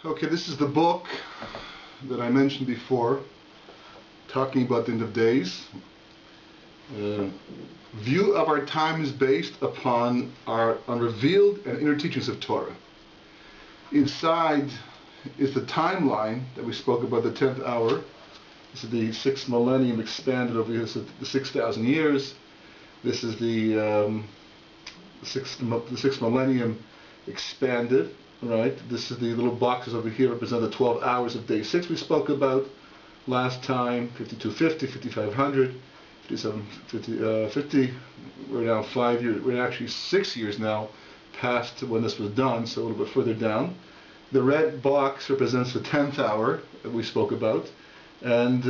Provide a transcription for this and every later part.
Okay, this is the book that I mentioned before, talking about the end of days. View of our time is based upon our unrevealed and inner teachings of Torah. Inside is the timeline that we spoke about, the 10th hour. This is the 6th millennium expanded over here, this is the 6,000 years. This is the sixth millennium expanded, right? This is the little boxes over here represent the 12 hours of day 6 we spoke about last time, 5250, 5500, 5750. We're now 5 years, we're actually 6 years now past when this was done, so a little bit further down. The red box represents the 10th hour that we spoke about, and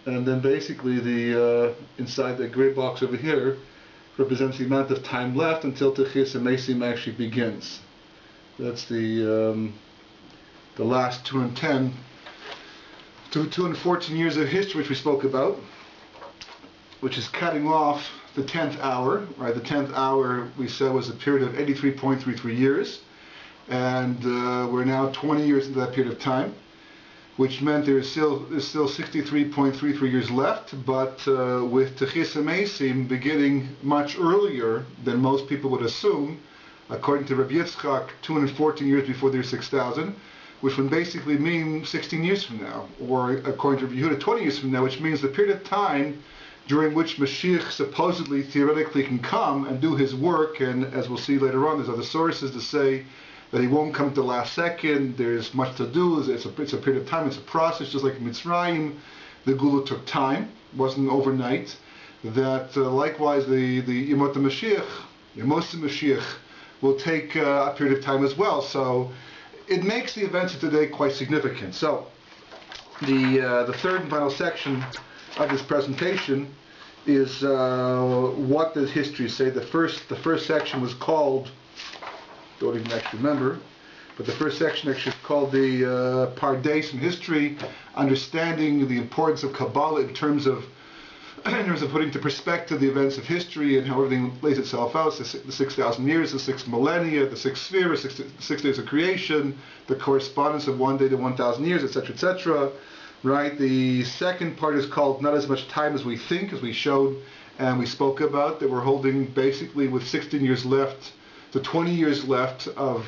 then basically the inside the gray box over here represents the amount of time left until Techis and Mesim actually begins. That's the last 214 years of history which we spoke about, which is cutting off the 10th hour. Right, the 10th hour we said was a period of 83.33 years, and we're now 20 years into that period of time, which meant there's still 63.33 years left, but with Techis Mesim beginning much earlier than most people would assume, according to Rabbi Yitzchak, 214 years before there's 6,000, which would basically mean 16 years from now, or according to Rabbi Yehuda, 20 years from now, which means the period of time during which Mashiach supposedly, theoretically can come and do his work. And as we'll see later on, there's other sources to say that he won't come at the last second. There's much to do. It's a period of time. It's a process, just like in Mitzrayim. The Gula took time. It wasn't overnight. That likewise, the Yemot Mashiach will take a period of time as well. So it makes the events of today quite significant. So the third and final section of this presentation is what does history say. The first section was called, don't even actually remember, but the first section actually is called the Pardes in history, understanding the importance of Kabbalah in terms of putting into perspective the events of history and how everything lays itself out. The 6,000 years, the 6 millennia, the 6 spheres, the 6 days of creation, the correspondence of 1 day to 1,000 years, etc., etc. Right. The second part is called Not As Much Time As We Think, as we showed and we spoke about, that we're holding basically with 16 years left to 20 years left of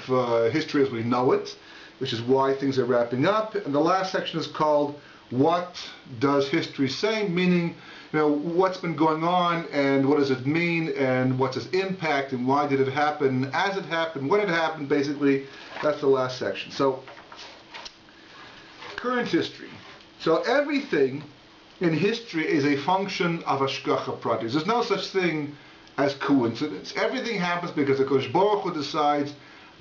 history as we know it, which is why things are wrapping up. And the last section is called What Does History Say? Meaning, what's been going on and what does it mean and what's its impact and why did it happen as it happened, when it happened, basically. That's the last section. So, current history. So everything in history is a function of Hashgacha Pratis. There's no such thing as coincidence. Everything happens because the Kodesh Baruch Hu decides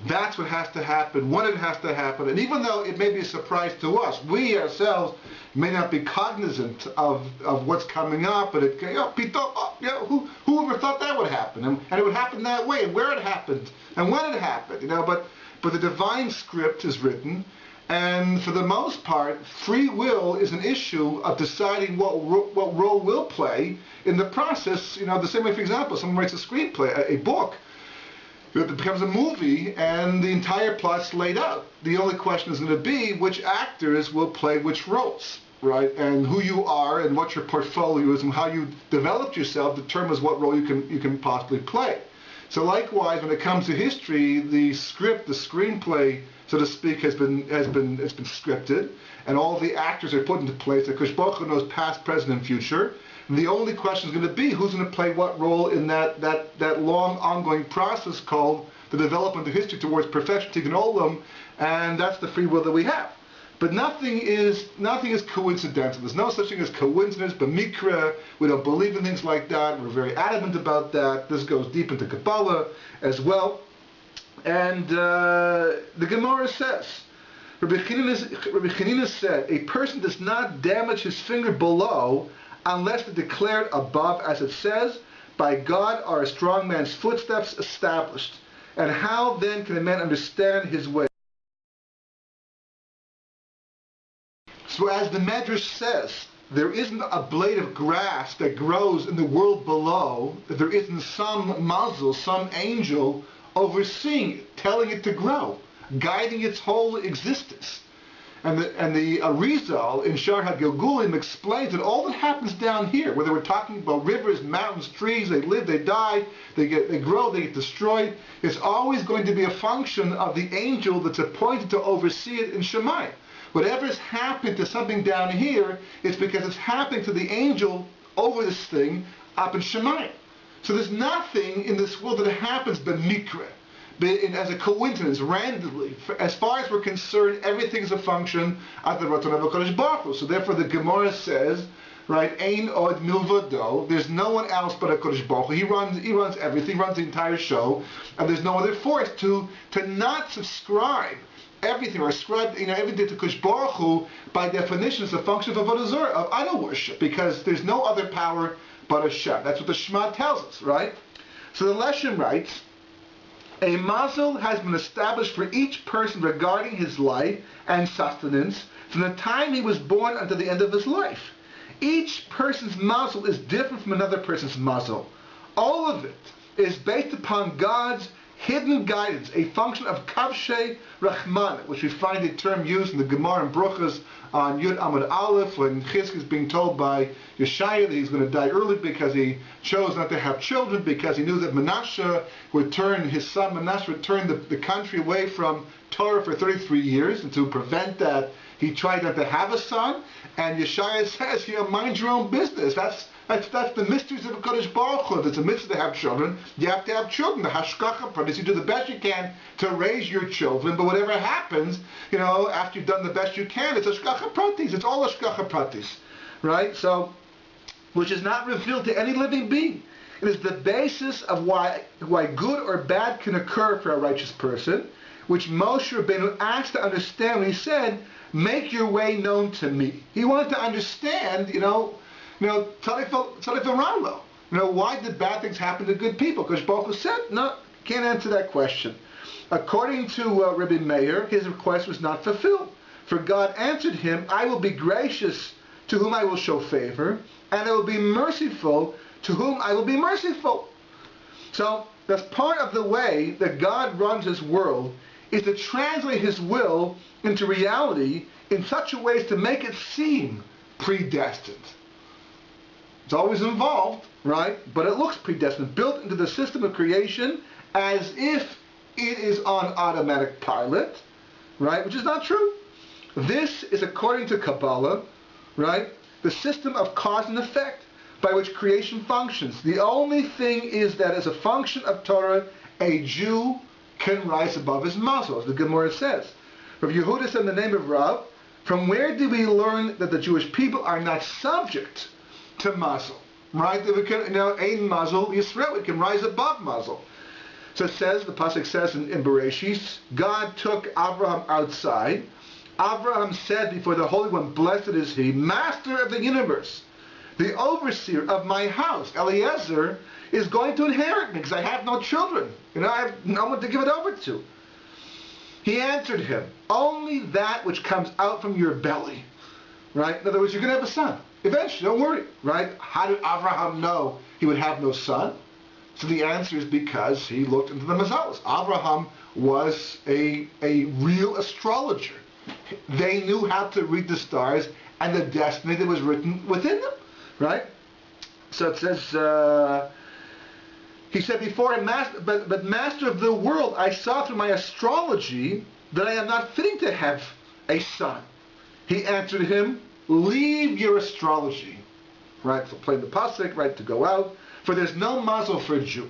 that's what has to happen, when it has to happen. And even though it may be a surprise to us, we ourselves may not be cognizant of what's coming up, but who ever thought that would happen? And it would happen that way, and where it happened, and when it happened. But the divine script is written, and for the most part, free will is an issue of deciding what role we'll play in the process. The same way, for example, someone writes a screenplay, a book, it becomes a movie, and the entire plot's laid out. The only question is going to be which actors will play which roles, right? And who you are, and what your portfolio is, and how you developed yourself determines what role you can possibly play. So likewise, when it comes to history, the script, the screenplay, so to speak, has been scripted, and all the actors are put into place. The Kodesh Baruch Hu knows past, present, and future. And the only question is going to be who's going to play what role in that long ongoing process called the development of history towards perfection, Tikkun Olam, and that's the free will that we have. But nothing is coincidental. There's no such thing as coincidence, b'mikra. We don't believe in things like that. We're very adamant about that. This goes deep into Kabbalah as well. And the Gemara says, Rabbi Chanina said, a person does not damage his finger below unless the declared above, as it says, by God are a strong man's footsteps established. And how then can a man understand his way? So as the Medrash says, there isn't a blade of grass that grows in the world below, that there isn't some mazel, some angel overseeing it, telling it to grow. guiding its whole existence. And the Arizal in Shar HaGilgulim explains that all that happens down here, whether we're talking about rivers, mountains, trees, they live, they die, they grow, they get destroyed, it's always going to be a function of the angel that's appointed to oversee it in Shemayim. Whatever's happened to something down here, it's because it's happening to the angel over this thing up in Shemayim. So there's nothing in this world that happens b'mikra, as a coincidence, randomly. As far as we're concerned, everything is a function of the Ratzon of HaKadosh Baruch Hu. So therefore the Gemara says, right, Ein od milvado, there's no one else but HaKadosh Baruch Hu. He runs everything, he runs the entire show, and there's no other force to not subscribe everything, or ascribe everything to HaKadosh Baruch Hu, by definition is a function of Avodah Zarah, of idol worship, because there's no other power but Hashem. That's what the Shema tells us, right? So the Leshem writes, a mazel has been established for each person regarding his life and sustenance from the time he was born until the end of his life. Each person's mazel is different from another person's mazel. All of it is based upon God's hidden guidance, a function of kavshei rachman, which we find a term used in the Gemara and Bruchas on Yud Amud Aleph, when Chizkiah is being told by Yeshaya that he's going to die early because he chose not to have children, because he knew that Menashe would turn, his son Menashe would turn the country away from Torah for 33 years, and to prevent that, he tried not to have a son. And Yeshaya says, mind your own business. That's the mysteries of HaKadosh Baruch Hu. It's a mitzvah to have children. You have to have children. The hashgacha pratis. You do the best you can to raise your children, but whatever happens, after you've done the best you can, it's hashgacha pratis. It's all hashgacha pratis, right? So, which is not revealed to any living being. It is the basis of why good or bad can occur for a righteous person, which Moshe Rabbeinu asked to understand when he said, "Make your way known to me." He wanted to understand, Tzaddik v'Ralo. Why did bad things happen to good people? Because Baruch Hu said, no, can't answer that question. According to Rabbi Meir, his request was not fulfilled. For God answered him, I will be gracious to whom I will show favor, and I will be merciful to whom I will be merciful. So that's part of the way that God runs his world, is to translate his will into reality in such a way as to make it seem predestined. It's always involved, right? But it looks predestined, built into the system of creation as if it is on automatic pilot, right? Which is not true. This is, according to Kabbalah, right, the system of cause and effect by which creation functions. The only thing is that as a function of Torah, a Jew can rise above his mazel, as the Gemara says. Rav Yehuda said in the name of Rav, from where do we learn that the Jewish people are not subject to mazel? Right? That we can, ein mazel Yisrael, we can rise above mazel. So it says, the pasuk says in Bereshis, God took Abraham outside. Abraham said before the Holy One, blessed is he, master of the universe, the overseer of my house. Eliezer is going to inherit me because I have no children. I have no one to give it over to. He answered him, only that which comes out from your belly. Right? In other words, you're going to have a son. Eventually, don't worry. Right? How did Abraham know he would have no son? So the answer is because he looked into the mazalos. Abraham was a real astrologer. They knew how to read the stars and the destiny that was written within them. Right? So it says, he said before, but master of the world, I saw through my astrology that I am not fitting to have a son. He answered him, leave your astrology. Right? So playing the pasuk, right, to go out. For there's no mazel for a Jew.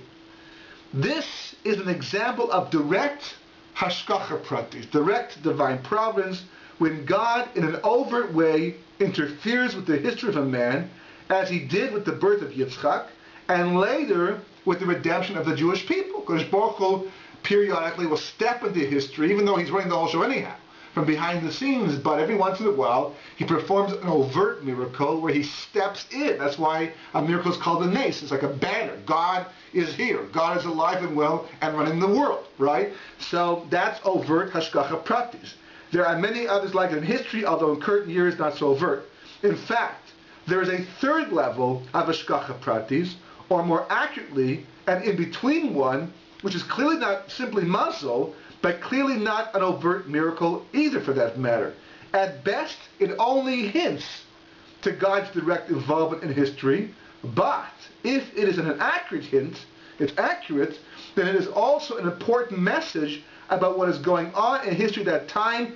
This is an example of direct hashgacha pratis, direct divine providence, when God, in an overt way, interferes with the history of a man, as he did with the birth of Yitzchak, and later with the redemption of the Jewish people. Because Baruch Hu periodically will step into history, even though he's running the whole show anyhow, from behind the scenes, but every once in a while he performs an overt miracle where he steps in. That's why a miracle is called a nace. It's like a banner. God is here. God is alive and well and running the world, right? So that's overt hashgacha pratis. There are many others like it in history, although in current years not so overt. In fact, there is a third level of hashgacha pratis, or more accurately, an in-between one, which is clearly not simply mazel, but clearly not an overt miracle either for that matter. At best, it only hints to God's direct involvement in history, but if it is an accurate hint, it's accurate, then it is also an important message about what is going on in history at that time,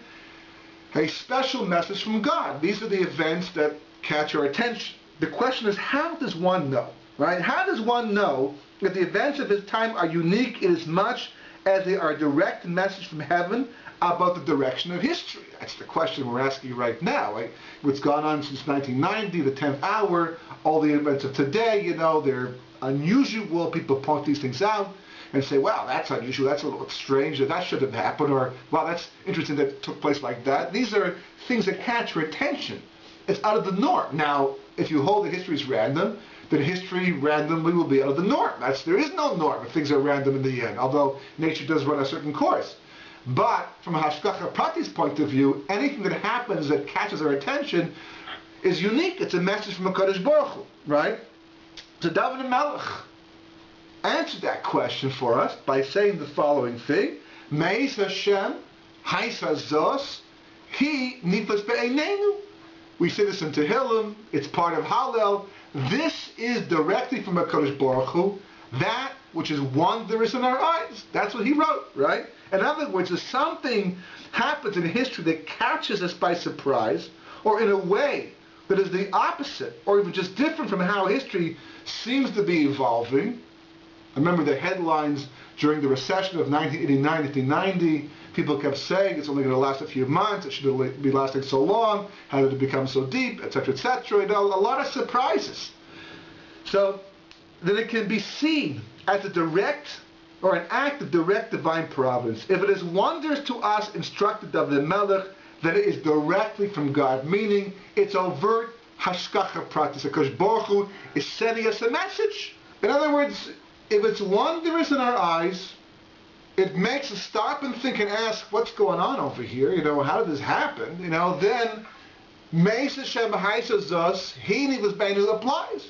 a special message from God. These are the events that catch our attention. The question is, how does one know, right? How does one know that the events of his time are unique in as much as they are a direct message from heaven about the direction of history? That's the question we're asking right now. Right? What's gone on since 1990, the 10th hour, all the events of today, they're unusual. People point these things out and say, wow, that's unusual, that's a little strange, that should have happened, or wow, that's interesting that it took place like that. These are things that catch your attention. It's out of the norm. Now, if you hold that history is random, then history randomly will be out of the norm. There is no norm if things are random in the end, although nature does run a certain course. But from a Hashgacha Prati's point of view, anything that happens that catches our attention is unique. It's a message from HaKadosh Baruch Hu, right? So David HaMelech answered that question for us by saying the following thing: Meis Hashem, Hais Hazos, He Niflas Be'einenu. We say this in Tehillim, it's part of Hallel. This is directly from HaKadosh Baruch Hu, that which is wondrous in our eyes. That's what he wrote, right? In other words, if something happens in history that catches us by surprise, or in a way that is the opposite, or even just different from how history seems to be evolving. I remember the headlines during the recession of 1989, 1990. People kept saying it's only going to last a few months, it should be lasting so long, how did it become so deep, etc., etc. A lot of surprises. So then it can be seen as a direct or an act of direct divine providence. If it is wonders to us instructed of the Melech, then it is directly from God, meaning it's overt hashgacha pratis. Because Baruch Hu is sending us a message. In other words, if it's wondrous in our eyes, it makes us stop and think and ask, what's going on over here? How did this happen? Then Meis Hashem Hais Hazos, He Niflas Be'einenu applies.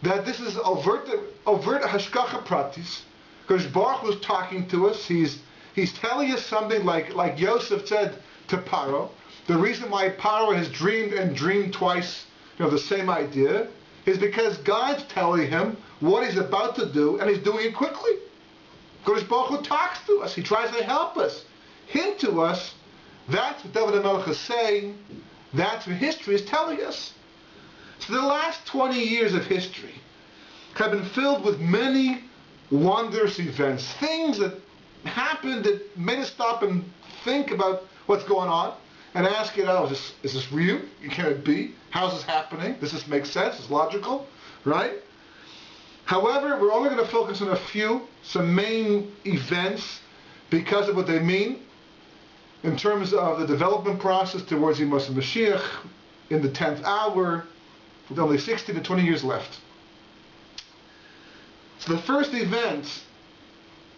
That this is overt hashgacha pratis. Because Baruch Hu is talking to us. He's telling us something like Yosef said to Paro. The reason why Paro has dreamed and dreamed twice, the same idea, is because God's telling him what he's about to do, and he's doing it quickly. Because Baruch Hu talks to us. He tries to help us, hint to us. That's what David HaMelech is saying. That's what history is telling us. So the last 20 years of history have been filled with many wondrous events, things that happened that made us stop and think about what's going on and ask, is this real? Can it be? How's this happening? Does this make sense? It's logical, right? However, we're only going to focus on some main events because of what they mean in terms of the development process towards Yemos Mashiach in the 10th hour, with only 16 to 20 years left. So the first event,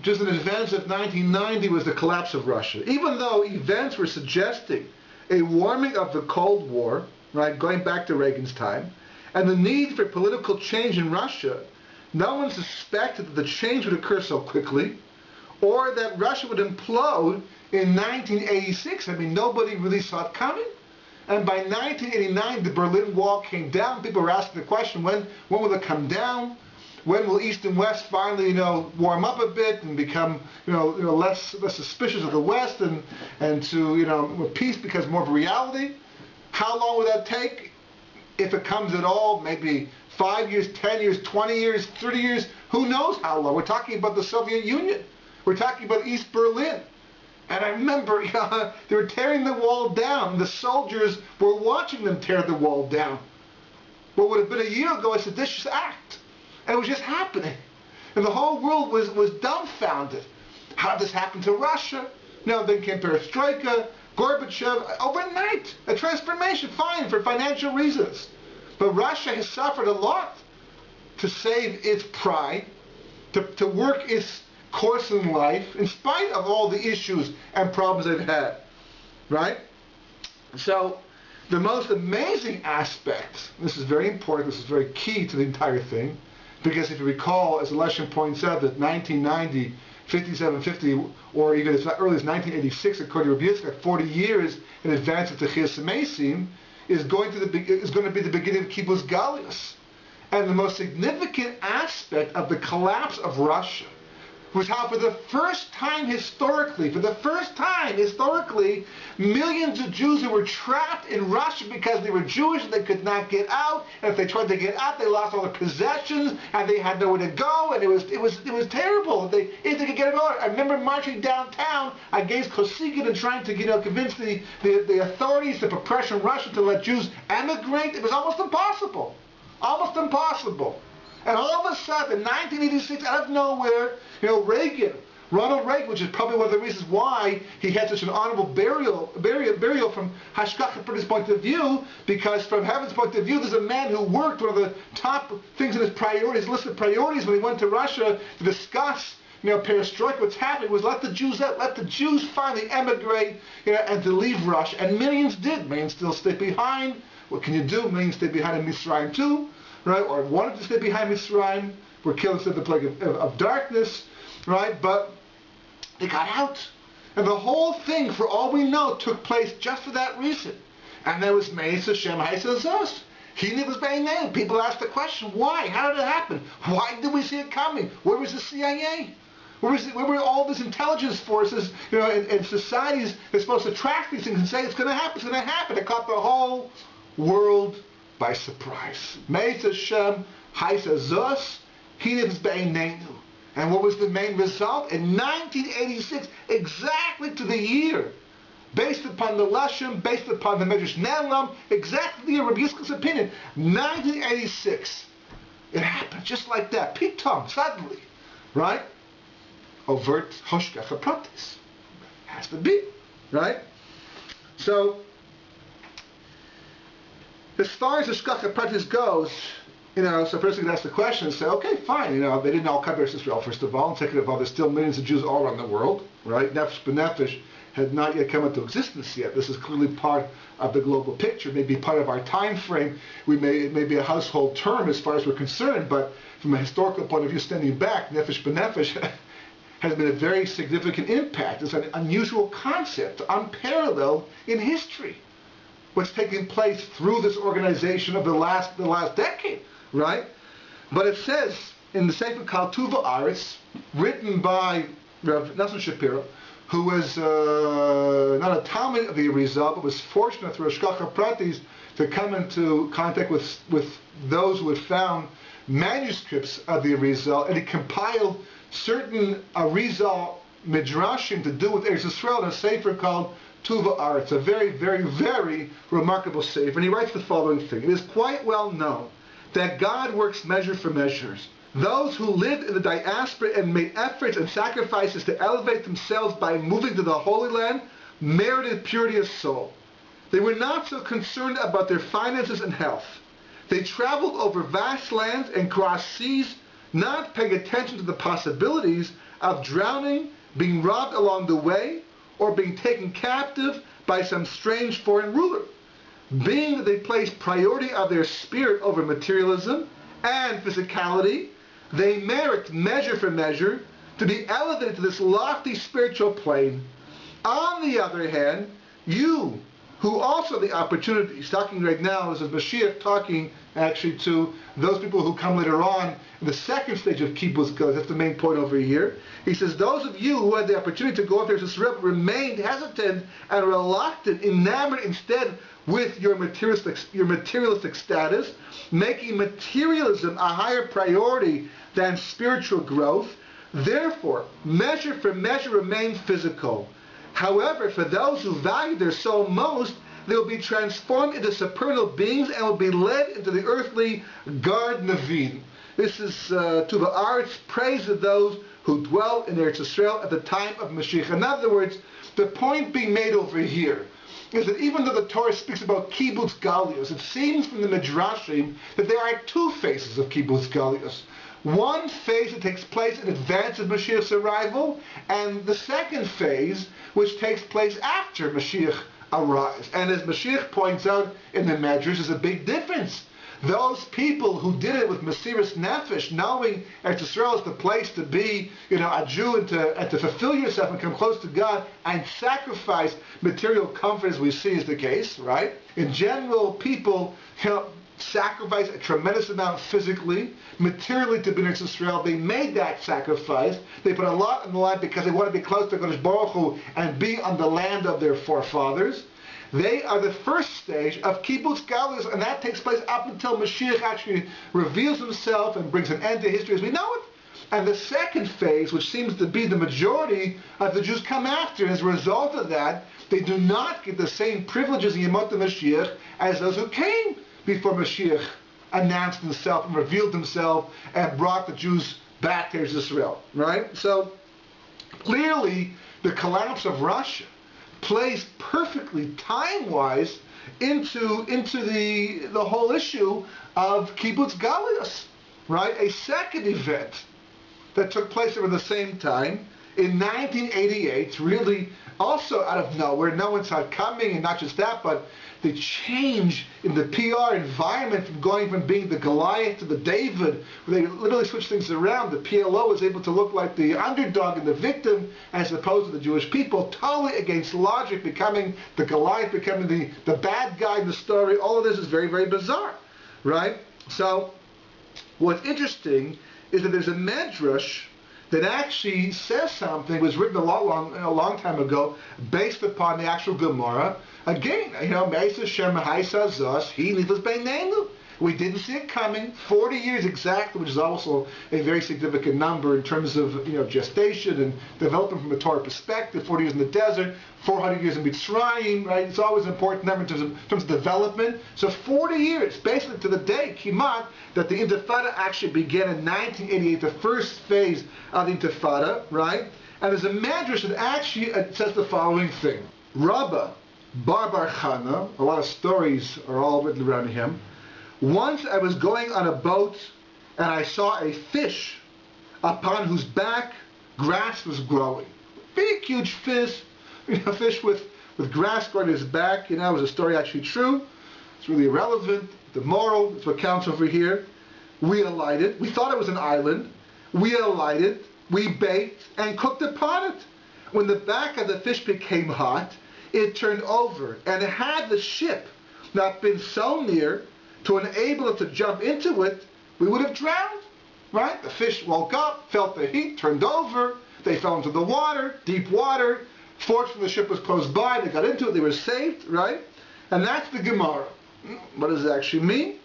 just in advance of 1990, was the collapse of Russia. Even though events were suggesting a warming of the Cold War, right, going back to Reagan's time, and the need for political change in Russia, no one suspected that the change would occur so quickly, or that Russia would implode in 1986. Nobody really saw it coming. And by 1989, the Berlin Wall came down. People were asking the question, when will it come down? When will East and West finally, warm up a bit and become, less suspicious of the West and to, peace becomes more of a reality? How long will that take? If it comes at all, maybe 5 years, 10 years, 20 years, 30 years, who knows how long? We're talking about the Soviet Union. We're talking about East Berlin. And I remember, they were tearing the wall down. The soldiers were watching them tear the wall down. What would have been a year ago a seditious act. And it was just happening. And the whole world was dumbfounded. How did this happen to Russia? Then came Perestroika, Gorbachev, overnight. A transformation, fine, for financial reasons. But Russia has suffered a lot to save its pride, to work its course in life, in spite of all the issues and problems they've had. Right? So, the most amazing aspect, this is very important, this is very key to the entire thing, because if you recall, as the lesson points out, that 1990 57, 50, or even as early as 1986, according to Rabbi Yitzchak, 40 years in advance of Techiyas Mesim, is going to be the beginning of Kibbutz Galius. And the most significant aspect of the collapse of Russia was how for the first time historically, millions of Jews who were trapped in Russia because they were Jewish and they could not get out, and if they tried to get out, they lost all their possessions, and they had nowhere to go, and it was terrible. If they could get out, I remember marching downtown against Kosygin and trying to convince the authorities, the oppression Russia, to let Jews emigrate. It was almost impossible. And all of a sudden, in 1986, out of nowhere, Ronald Reagan, which is probably one of the reasons why he had such an honorable burial from Hashgacha Pratis point of view, because from heaven's point of view, there's a man who worked, one of the top things in his list of priorities when he went to Russia to discuss perestroika, what's happening, was let the Jews out, let the Jews finally emigrate, and to leave Russia. And millions did. Millions still stayed behind. What can you do? Millions stayed behind in Mitzrayim too, right? Or wanted to stay behind Mitzrayim, were killed in the plague of darkness, right? But they got out. And the whole thing, for all we know, took place just for that reason. And there was Meis Hashem Haisazos. He was being named. People asked the question, why? How did it happen? Why did we see it coming? Where was the CIA? Where were all these intelligence forces, and societies that's supposed to track these things and say it's going to happen, It caught the whole world by surprise. Meis Hashem Haisazos. He was being named. And what was the main result? In 1986, exactly to the year, based upon the Lashon, based upon the Medrash Ne'elam, exactly the year, Rabbi Yitzchak's opinion, 1986, it happened just like that. Pitom, suddenly, right? Overt Hashgacha Pratis. Has to be, right? So, as far as Hashgacha Pratis goes, so a person can ask the question and say, okay, fine, they didn't all come to Israel, first of all, and second of all, there's still millions of Jews all around the world, right? Nefesh b'nefesh had not yet come into existence yet. This is clearly part of the global picture, maybe part of our time frame. It may be a household term as far as we're concerned, but from a historical point of view, standing back, Nefesh b'nefesh has been a very significant impact. It's an unusual concept, unparalleled in history. What's taking place through this organization of the last decade. Right? But it says in the Sefer Kal Tuva Aretz, written by Rav Nosson Shapiro, who was not a Talmud of the Arizal, but was fortunate through Hashgacha Pratis to come into contact with those who had found manuscripts of the Arizal, and he compiled certain Arizal midrashim to do with Eretz Yisrael in a Sefer called Tuva Aretz, a very, very, very remarkable Sefer. And he writes the following thing: it is quite well known that God works measure for measures. Those who lived in the diaspora and made efforts and sacrifices to elevate themselves by moving to the Holy Land merited purity of soul. They were not so concerned about their finances and health. They traveled over vast lands and crossed seas, not paying attention to the possibilities of drowning, being robbed along the way, or being taken captive by some strange foreign ruler. Being that they placed priority of their spirit over materialism and physicality, they merit measure for measure to be elevated to this lofty spiritual plane. On the other hand, you, who also have the opportunity, he's talking right now, this is Mashiach talking actually to those people who come later on in the second stage of Kibbutz Galius. That's the main point over here. He says, those of you who had the opportunity to go up there to Israel remained hesitant and reluctant, enamored instead with your materialistic status, making materialism a higher priority than spiritual growth. Therefore, measure for measure remain physical. However, for those who value their soul most, they will be transformed into supernal beings and will be led into the earthly Garden of Eden. This is Tuva Aretz, praise of those who dwell in Eretz Yisrael at the time of Mashiach. In other words, the point being made over here is that even though the Torah speaks about Kibbutz Galius, it seems from the Midrashim that there are two phases of Kibbutz Galius. One phase that takes place in advance of Mashiach's arrival, and the second phase which takes place after Mashiach arrives. And as Mashiach points out in the Medrash, there's a big difference. Those people who did it with Mesiras Nefesh, knowing Eretz Yisrael is the place to be, a Jew, and to fulfill yourself and come close to God and sacrifice material comfort, as we see is the case, right? In general, people sacrifice a tremendous amount physically, materially to be in Eretz Yisrael. They made that sacrifice. They put a lot on the line because they want to be close to Kodesh Baruch Hu and be on the land of their forefathers. They are the first stage of Kibbutz Galus, and that takes place up until Mashiach actually reveals himself and brings an end to history as we know it. And the second phase, which seems to be the majority of the Jews come after, and as a result of that, they do not get the same privileges in Yemot Mashiach as those who came before Mashiach announced himself and revealed himself and brought the Jews back to Israel, right? So clearly the collapse of Russia plays perfectly time-wise into the whole issue of Kibbutz Galus, right? A second event that took place over the same time in 1988, really also out of nowhere. No one saw it coming, and not just that, but the change in the PR environment from going from being the Goliath to the David, where they literally switched things around. The PLO was able to look like the underdog and the victim as opposed to the Jewish people, totally against logic, becoming the Goliath, becoming the bad guy in the story. All of this is very, very bizarre, right? So what's interesting is that there's a medrash that actually says something, was written a long time ago, based upon the actual Gemara. Again, Meisa Shem Haisa Zos, He Niflas Beinenu. We didn't see it coming. 40 years exactly, which is also a very significant number in terms of gestation and development from a Torah perspective. 40 years in the desert, 400 years in Mitzrayim, right? It's always an important number in terms of development. So 40 years, basically to the day, Kimat, that the Intifada actually began in 1988, the first phase of the Intifada, right? And there's a medrash that actually says the following thing. Rabbah Bar Chana, a lot of stories are all written around him. Once I was going on a boat and I saw a fish upon whose back grass was growing. Big, huge fish, fish with grass growing on his back. Was a story actually true? It's really irrelevant. The moral, it's what counts over here. We alighted. We thought it was an island. We alighted. We baked and cooked upon it. When the back of the fish became hot, it turned over. And had the ship not been so near to enable it to jump into it, we would have drowned, right? The fish woke up, felt the heat, turned over, they fell into the water, deep water. Fortunately, the ship was close by, they got into it, they were saved, right? And that's the Gemara. What does it actually mean?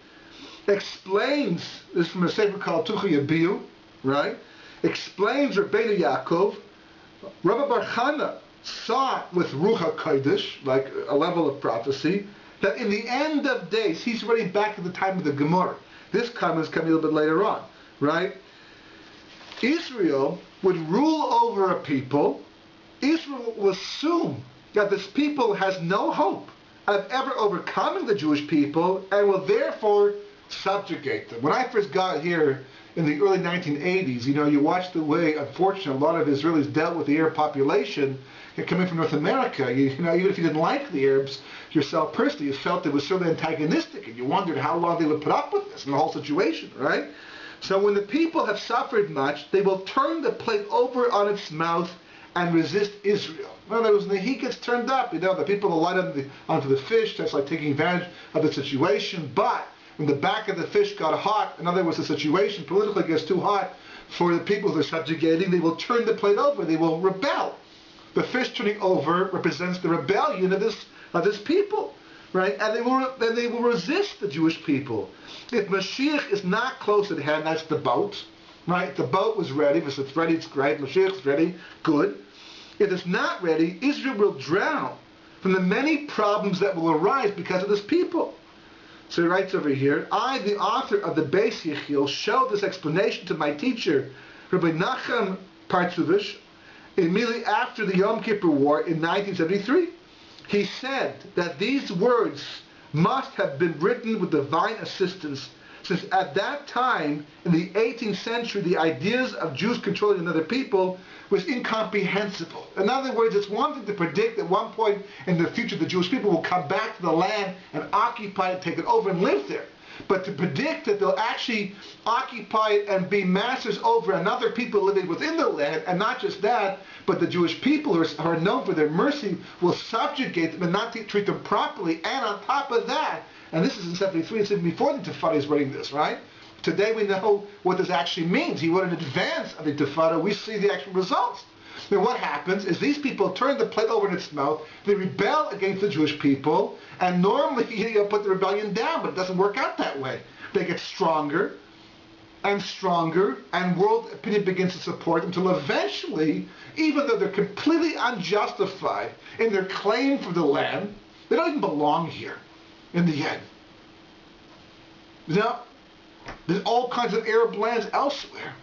Explains, this is from a sefer called Tucha Yabiu, right? Explains Rabbeinu Yaakov, Rabbi Bar Chana saw it with Ruach HaKodesh, like a level of prophecy, that in the end of days, he's already back at the time of the Gemara. This comment is coming a little bit later on, right? Israel would rule over a people. Israel will assume that this people has no hope of ever overcoming the Jewish people and will therefore subjugate them. When I first got here in the early 1980s, you watch the way, unfortunately, a lot of Israelis dealt with the Arab population coming from North America. Even if you didn't like the Arabs yourself personally, you felt it was certainly antagonistic, and you wondered how long they would put up with this and the whole situation, right? So when the people have suffered much, they will turn the plate over on its mouth and resist Israel. In other words, when the heat gets turned up, the people will light onto the fish. That's like taking advantage of the situation. But when the back of the fish got hot, in other words, the situation politically gets too hot for the people they're subjugating, they will turn the plate over. They will rebel. The fish turning over represents the rebellion of this people, right? And they will resist the Jewish people. If Mashiach is not close at hand, that's the boat, right? The boat was ready. If it's ready, it's great. Mashiach's ready, good. If it's not ready, Israel will drown from the many problems that will arise because of this people. So he writes over here, I, the author of the Beis Yechiel, showed this explanation to my teacher, Rabbi Nachum Partzuvish, immediately after the Yom Kippur War in 1973. He said that these words must have been written with divine assistance, since at that time, in the 18th century, the ideas of Jews controlling another people was incomprehensible. In other words, it's one thing to predict at one point in the future the Jewish people will come back to the land and occupy it, take it over and live there. But to predict that they'll actually occupy it and be masters over another people living within the land, and not just that, but the Jewish people who are known for their mercy will subjugate them and not treat them properly. And on top of that, and this is in 73 and 74 the Intifada is writing this, right? Today we know what this actually means. He went in advance of the Intifada. We see the actual results. Then what happens is these people turn the plate over in its mouth, they rebel against the Jewish people, and normally you put the rebellion down, but it doesn't work out that way. They get stronger and stronger, and world opinion begins to support them until eventually, even though they're completely unjustified in their claim for the land, they don't even belong here in the end. Now, there's all kinds of Arab lands elsewhere.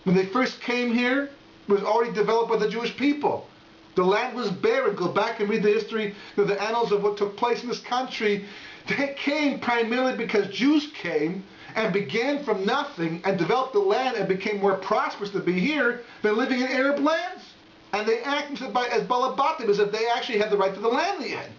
When they first came here, it was already developed by the Jewish people. The land was barren. Go back and read the history, the annals of what took place in this country. They came primarily because Jews came and began from nothing and developed the land and became more prosperous to be here than living in Arab lands. And they acted as Balabatim, as if they actually had the right to the land in the end.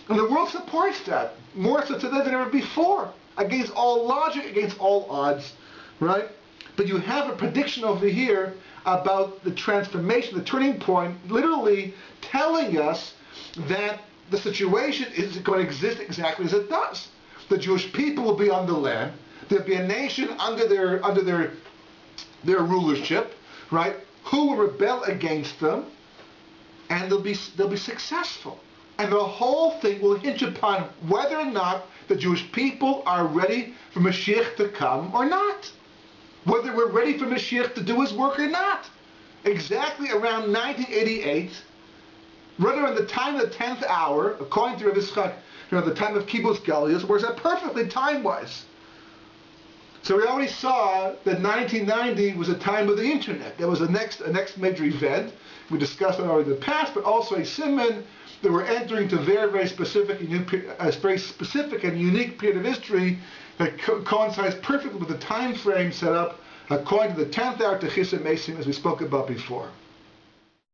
And the world supports that, more so today than ever before, against all logic, against all odds, right? But you have a prediction over here about the transformation, the turning point, literally telling us that the situation is going to exist exactly as it does. The Jewish people will be on the land. There'll be a nation under their rulership, right? Who will rebel against them, and they'll be successful. And the whole thing will hinge upon whether or not the Jewish people are ready for Mashiach to come or not. Whether we're ready for Mashiach to do his work or not. Exactly around 1988, right around the time of the 10th hour, according to Rabbi Yitzchak, the time of Kibbutz Galius, works out perfectly time-wise. So we already saw that 1990 was a time of the internet. That was a next major event. We discussed it already in the past, but also a simon that we're entering to very specific and unique period of history that coincides perfectly with the time frame set up according to the 10th hour to Chisa Mesim, as we spoke about before.